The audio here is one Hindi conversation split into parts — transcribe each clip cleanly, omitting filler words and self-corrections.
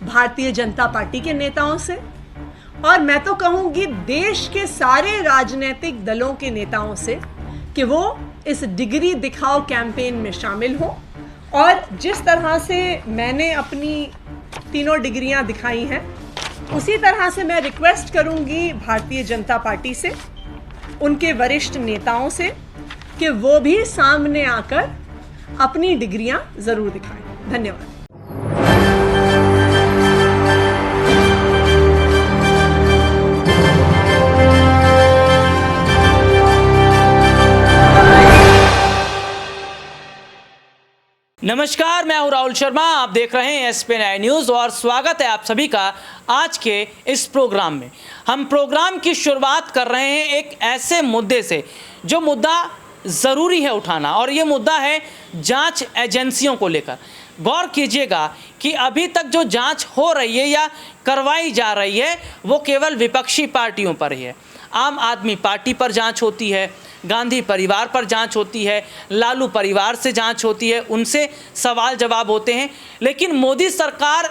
भारतीय जनता पार्टी के नेताओं से, और मैं तो कहूँगी देश के सारे राजनीतिक दलों के नेताओं से कि वो इस डिग्री दिखाओ कैंपेन में शामिल हों। और जिस तरह से मैंने अपनी तीनों डिग्रियां दिखाई हैं, उसी तरह से मैं रिक्वेस्ट करूंगी भारतीय जनता पार्टी से, उनके वरिष्ठ नेताओं से कि वो भी सामने आकर अपनी डिग्रियां जरूर दिखाएं। धन्यवाद। नमस्कार, मैं हूं राहुल शर्मा। आप देख रहे हैं SPN न्यूज़ और स्वागत है आप सभी का आज के इस प्रोग्राम में। हम प्रोग्राम की शुरुआत कर रहे हैं एक ऐसे मुद्दे से जो मुद्दा ज़रूरी है उठाना, और ये मुद्दा है जांच एजेंसियों को लेकर। गौर कीजिएगा कि अभी तक जो जांच हो रही है या करवाई जा रही है वो केवल विपक्षी पार्टियों पर ही है। आम आदमी पार्टी पर जांच होती है, गांधी परिवार पर जांच होती है, लालू परिवार से जांच होती है, उनसे सवाल जवाब होते हैं, लेकिन मोदी सरकार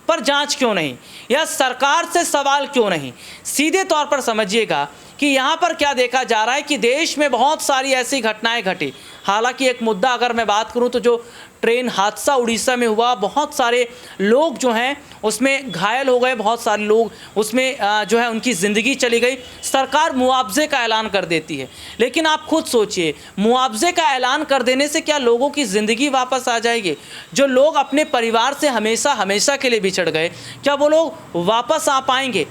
पर जांच क्यों नहीं, या सरकार से सवाल क्यों नहीं? सीधे तौर पर समझिएगा कि यहाँ पर क्या देखा जा रहा है कि देश में बहुत सारी ऐसी घटनाएं घटी। हालांकि एक मुद्दा अगर मैं बात करूँ तो जो ट्रेन हादसा उड़ीसा में हुआ, बहुत सारे लोग जो हैं उसमें घायल हो गए, बहुत सारे लोग उसमें जो है उनकी ज़िंदगी चली गई। सरकार मुआवजे का ऐलान कर देती है, लेकिन आप खुद सोचिए, मुआवजे का ऐलान कर देने से क्या लोगों की ज़िंदगी वापस आ जाएगी? जो लोग अपने परिवार से हमेशा हमेशा के लिए बिछड़ गए, क्या वो लोग वापस आ पाएंगे?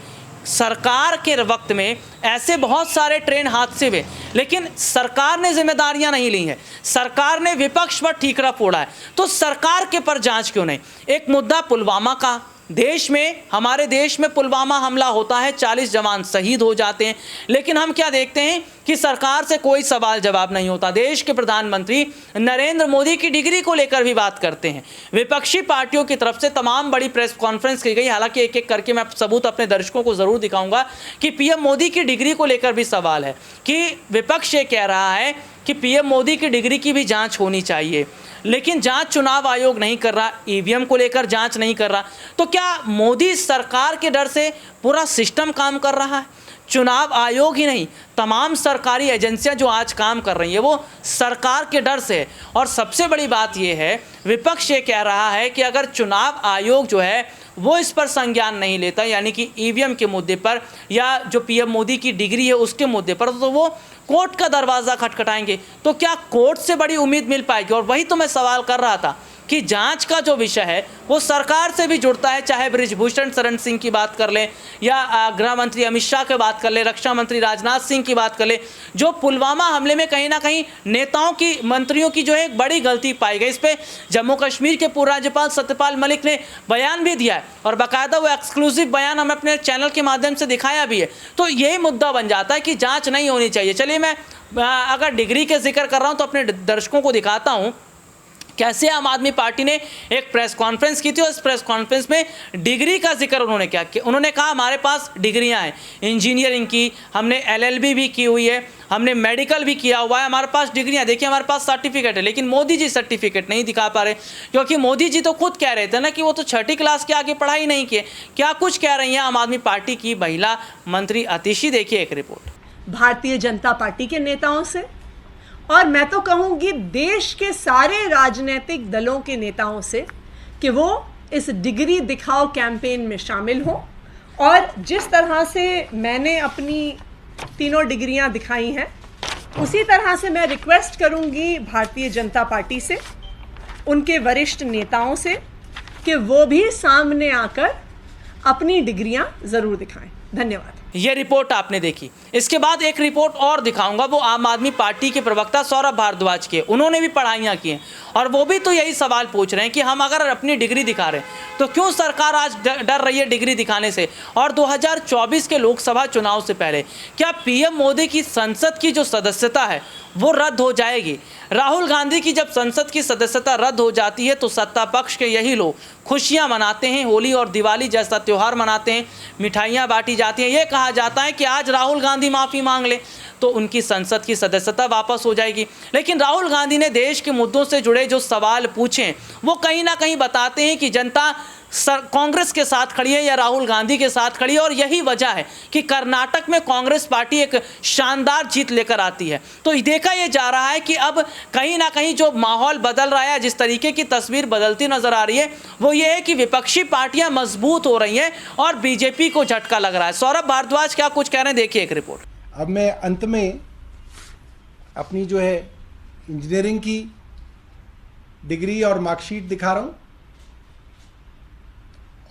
सरकार के वक्त में ऐसे बहुत सारे ट्रेन हादसे हुए, लेकिन सरकार ने जिम्मेदारियां नहीं ली हैं। सरकार ने विपक्ष पर ठीकरा फोड़ा है, तो सरकार के पर जांच क्यों नहीं? एक मुद्दा पुलवामा का, देश में, हमारे देश में पुलवामा हमला होता है, 40 जवान शहीद हो जाते हैं, लेकिन हम क्या देखते हैं कि सरकार से कोई सवाल जवाब नहीं होता। देश के प्रधानमंत्री नरेंद्र मोदी की डिग्री को लेकर भी बात करते हैं। विपक्षी पार्टियों की तरफ से तमाम बड़ी प्रेस कॉन्फ्रेंस की गई। हालांकि एक एक करके मैं सबूत अपने दर्शकों को ज़रूर दिखाऊंगा कि PM मोदी की डिग्री को लेकर भी सवाल है कि विपक्ष ये कह रहा है कि PM मोदी की डिग्री की भी जाँच होनी चाहिए, लेकिन जांच चुनाव आयोग नहीं कर रहा, EVM को लेकर जांच नहीं कर रहा। तो क्या मोदी सरकार के डर से पूरा सिस्टम काम कर रहा है? चुनाव आयोग ही नहीं, तमाम सरकारी एजेंसियां जो आज काम कर रही है वो सरकार के डर से है। और सबसे बड़ी बात यह है, विपक्ष ये कह रहा है कि अगर चुनाव आयोग जो है वो इस पर संज्ञान नहीं लेता, यानी कि EVM के मुद्दे पर या जो PM मोदी की डिग्री है उसके मुद्दे पर, तो वो कोर्ट का दरवाज़ा खटखटाएंगे। तो क्या कोर्ट से बड़ी उम्मीद मिल पाएगी? और वही तो मैं सवाल कर रहा था कि जांच का जो विषय है वो सरकार से भी जुड़ता है, चाहे बृजभूषण शरण सिंह की बात कर लें या गृह मंत्री अमित शाह की बात कर लें, रक्षा मंत्री राजनाथ सिंह की बात कर लें। जो पुलवामा हमले में कहीं ना कहीं नेताओं की, मंत्रियों की जो है एक बड़ी गलती पाई गई, इस पर जम्मू कश्मीर के पूर्व राज्यपाल सत्यपाल मलिक ने बयान भी दिया है, और बाकायदा वो एक्सक्लूसिव बयान हम अपने चैनल के माध्यम से दिखाया भी है। तो यही मुद्दा बन जाता है कि जाँच नहीं होनी चाहिए। चलिए, मैं अगर डिग्री के जिक्र कर रहा हूँ तो अपने दर्शकों को दिखाता हूँ कैसे आम आदमी पार्टी ने एक प्रेस कॉन्फ्रेंस की थी, और इस प्रेस कॉन्फ्रेंस में डिग्री का जिक्र उन्होंने क्या किया। उन्होंने कहा हमारे पास डिग्रियां हैं, इंजीनियरिंग की, हमने LLB भी की हुई है, हमने मेडिकल भी किया हुआ है, हमारे पास डिग्रियां, देखिए हमारे पास सर्टिफिकेट है। लेकिन मोदी जी सर्टिफिकेट नहीं दिखा पा रहे, क्योंकि मोदी जी तो खुद कह रहे थे ना कि वो तो 6ठी क्लास के आगे पढ़ाई नहीं किए। क्या कुछ कह रही हैं आम आदमी पार्टी की महिला मंत्री अतिशी? देखिए एक रिपोर्ट भारतीय जनता पार्टी के नेताओं से, और मैं तो कहूँगी देश के सारे राजनीतिक दलों के नेताओं से कि वो इस डिग्री दिखाओ कैंपेन में शामिल हों। और जिस तरह से मैंने अपनी तीनों डिग्रियां दिखाई हैं, उसी तरह से मैं रिक्वेस्ट करूँगी भारतीय जनता पार्टी से, उनके वरिष्ठ नेताओं से कि वो भी सामने आकर अपनी डिग्रियां ज़रूर दिखाएं। धन्यवाद। ये रिपोर्ट आपने देखी। इसके बाद एक रिपोर्ट और दिखाऊंगा, वो आम आदमी पार्टी के प्रवक्ता सौरभ भारद्वाज के। उन्होंने भी पढ़ाइयाँ की हैं, और वो भी तो यही सवाल पूछ रहे हैं कि हम अगर अपनी डिग्री दिखा रहे हैं तो क्यों सरकार आज डर रही है डिग्री दिखाने से? और 2024 के लोकसभा चुनाव से पहले क्या PM मोदी की संसद की जो सदस्यता है वो रद्द हो जाएगी? राहुल गांधी की जब संसद की सदस्यता रद्द हो जाती है तो सत्ता पक्ष के यही लोग खुशियां मनाते हैं, होली और दिवाली जैसा त्यौहार मनाते हैं, मिठाइयां बांटी जाती हैं, ये कहा जाता है कि आज राहुल गांधी माफ़ी मांग ले तो उनकी संसद की सदस्यता वापस हो जाएगी। लेकिन राहुल गांधी ने देश के मुद्दों से जुड़े जो सवाल पूछे वो कहीं ना कहीं बताते हैं कि जनता कांग्रेस के साथ खड़ी है या राहुल गांधी के साथ खड़ी है, और यही वजह है कि कर्नाटक में कांग्रेस पार्टी एक शानदार जीत लेकर आती है। तो देखा यह जा रहा है कि अब कहीं ना कहीं जो माहौल बदल रहा है, जिस तरीके की तस्वीर बदलती नजर आ रही है, वो ये है कि विपक्षी पार्टियां मजबूत हो रही हैं और बीजेपी को झटका लग रहा है। सौरभ भारद्वाज क्या कुछ कह रहे हैं, देखिए एक रिपोर्ट। अब मैं अंत में अपनी जो है इंजीनियरिंग की डिग्री और मार्कशीट दिखा रहा हूं,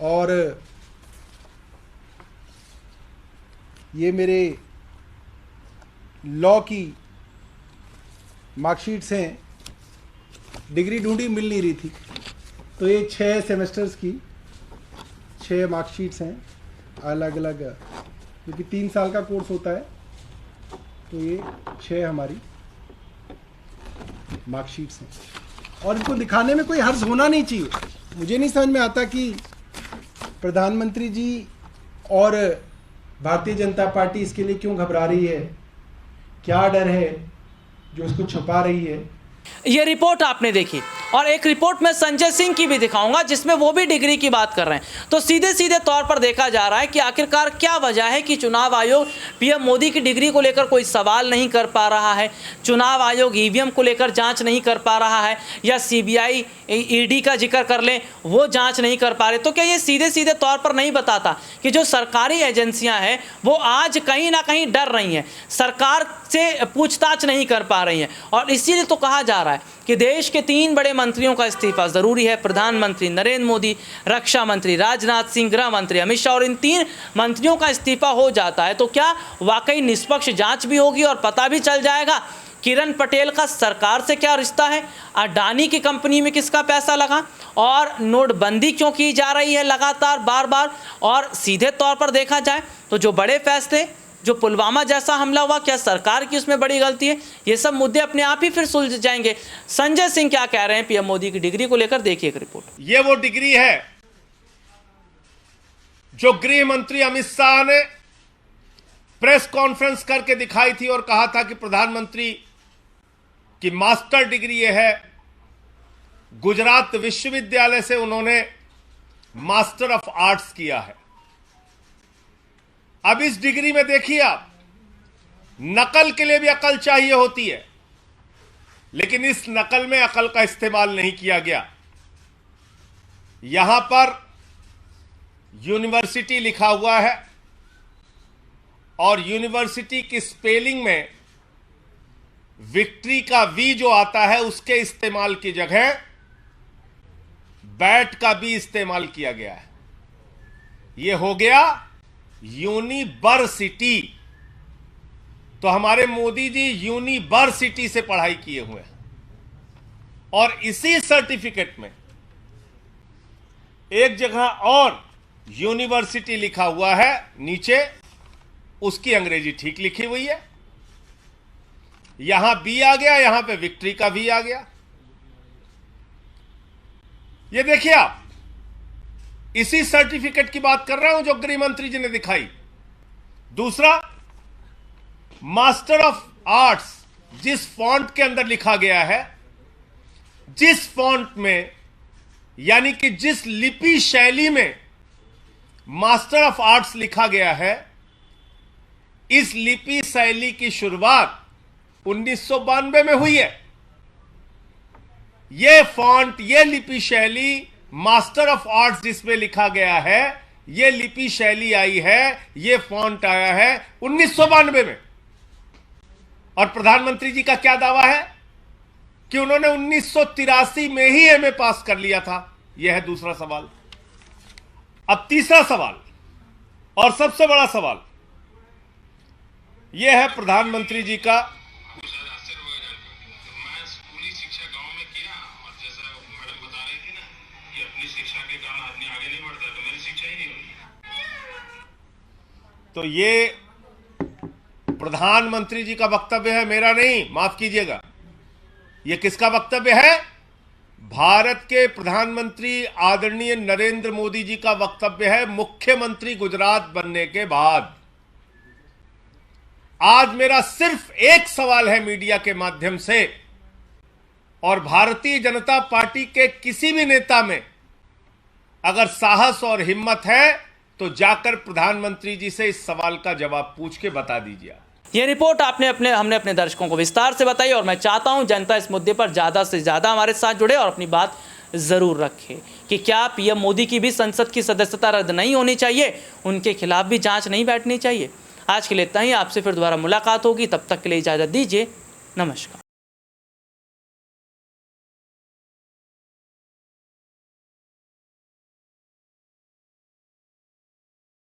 और ये मेरे लॉ की मार्कशीट्स हैं। डिग्री ढूंढी, मिल नहीं रही थी, तो ये 6 सेमेस्टर्स की 6 मार्कशीट्स हैं अलग अलग, क्योंकि 3 साल का कोर्स होता है, तो ये 6 हमारी मार्कशीट्स हैं। और इनको दिखाने में कोई हर्ज होना नहीं चाहिए। मुझे नहीं समझ में आता कि प्रधानमंत्री जी और भारतीय जनता पार्टी इसके लिए क्यों घबरा रही है, क्या डर है जो इसको छुपा रही है। ये रिपोर्ट आपने देखी, और एक रिपोर्ट मैं संजय सिंह की भी दिखाऊंगा जिसमें वो भी डिग्री की बात कर रहे हैं। तो सीधे सीधे तौर पर देखा जा रहा है कि आखिरकार क्या वजह है कि चुनाव आयोग पीएम मोदी की डिग्री को लेकर कोई सवाल नहीं कर पा रहा है, चुनाव आयोग ईवीएम को लेकर जांच नहीं कर पा रहा है, या सीबीआई ईडी का जिक्र कर ले वो जांच नहीं कर पा रहे। तो क्या ये सीधे सीधे तौर पर नहीं बताता कि जो सरकारी एजेंसियां हैं वो आज कहीं ना कहीं डर रही हैं, सरकार से पूछताछ नहीं कर पा रही हैं। और इसीलिए तो कहा जा रहा है कि देश के 3 बड़े मंत्रियों का इस्तीफा जरूरी है। प्रधानमंत्री नरेंद्र मोदी, रक्षा मंत्री राजनाथ सिंह, गृह मंत्री अमित शाह, और इन 3 मंत्रियों का इस्तीफा हो जाता है तो क्या वाकई निष्पक्ष जांच भी होगी और पता भी चल जाएगा किरण पटेल का सरकार से क्या रिश्ता है, अडानी की कंपनी में किसका पैसा लगा, और नोटबंदी क्यों की जा रही है लगातार बार बार। और सीधे तौर पर देखा जाए तो जो बड़े फैसले, जो पुलवामा जैसा हमला हुआ, क्या सरकार की उसमें बड़ी गलती है, ये सब मुद्दे अपने आप ही फिर सुलझ जाएंगे। संजय सिंह क्या कह रहे हैं पीएम मोदी की डिग्री को लेकर, देखिए एक रिपोर्ट। ये वो डिग्री है जो गृह मंत्री अमित शाह ने प्रेस कॉन्फ्रेंस करके दिखाई थी और कहा था कि प्रधानमंत्री की मास्टर डिग्री ये है। गुजरात विश्वविद्यालय से उन्होंने मास्टर ऑफ आर्ट्स किया है। अब इस डिग्री में देखिए आप, नकल के लिए भी अकल चाहिए होती है, लेकिन इस नकल में अकल का इस्तेमाल नहीं किया गया। यहां पर यूनिवर्सिटी लिखा हुआ है और यूनिवर्सिटी की स्पेलिंग में विक्ट्री का वी जो आता है उसके इस्तेमाल की जगह बैट का भी इस्तेमाल किया गया है। यह हो गया यूनिवर्सिटी। तो हमारे मोदी जी यूनिवर्सिटी से पढ़ाई किए हुए हैं, और इसी सर्टिफिकेट में एक जगह और यूनिवर्सिटी लिखा हुआ है, नीचे उसकी अंग्रेजी ठीक लिखी हुई है। यहां बी आ गया, यहां पे विक्ट्री का वी आ गया। ये देखिए आप, इसी सर्टिफिकेट की बात कर रहा हूं जो गृह मंत्री जी ने दिखाई। दूसरा, मास्टर ऑफ आर्ट्स जिस फॉन्ट के अंदर लिखा गया है, जिस फॉन्ट में यानी कि जिस लिपि शैली में मास्टर ऑफ आर्ट्स लिखा गया है, इस लिपि शैली की शुरुआत 1992 में हुई है। यह फॉन्ट, यह लिपि शैली, मास्टर ऑफ आर्ट्स जिसमें लिखा गया है, यह लिपि शैली आई है, यह फॉन्ट आया है 1992 में। और प्रधानमंत्री जी का क्या दावा है कि उन्होंने 1983 में ही एमए पास कर लिया था। यह है दूसरा सवाल। अब तीसरा सवाल और सबसे बड़ा सवाल यह है प्रधानमंत्री जी का। तो ये प्रधानमंत्री जी का वक्तव्य है, मेरा नहीं, माफ कीजिएगा। यह किसका वक्तव्य है? भारत के प्रधानमंत्री आदरणीय नरेंद्र मोदी जी का वक्तव्य है, मुख्यमंत्री गुजरात बनने के बाद। आज मेरा सिर्फ एक सवाल है मीडिया के माध्यम से, और भारतीय जनता पार्टी के किसी भी नेता में अगर साहस और हिम्मत है तो जाकर प्रधानमंत्री जी से इस सवाल का जवाब पूछ के बता दीजिए। ये रिपोर्ट हमने अपने दर्शकों को विस्तार से बताई और मैं चाहता हूं जनता इस मुद्दे पर ज़्यादा से ज़्यादा हमारे साथ जुड़े और अपनी बात ज़रूर रखे कि क्या पीएम मोदी की भी संसद की सदस्यता रद्द नहीं होनी चाहिए, उनके खिलाफ भी जांच नहीं बैठनी चाहिए। आज के लिए इतना ही, आपसे फिर दोबारा मुलाकात होगी, तब तक के लिए इजाज़त दीजिए, नमस्कार।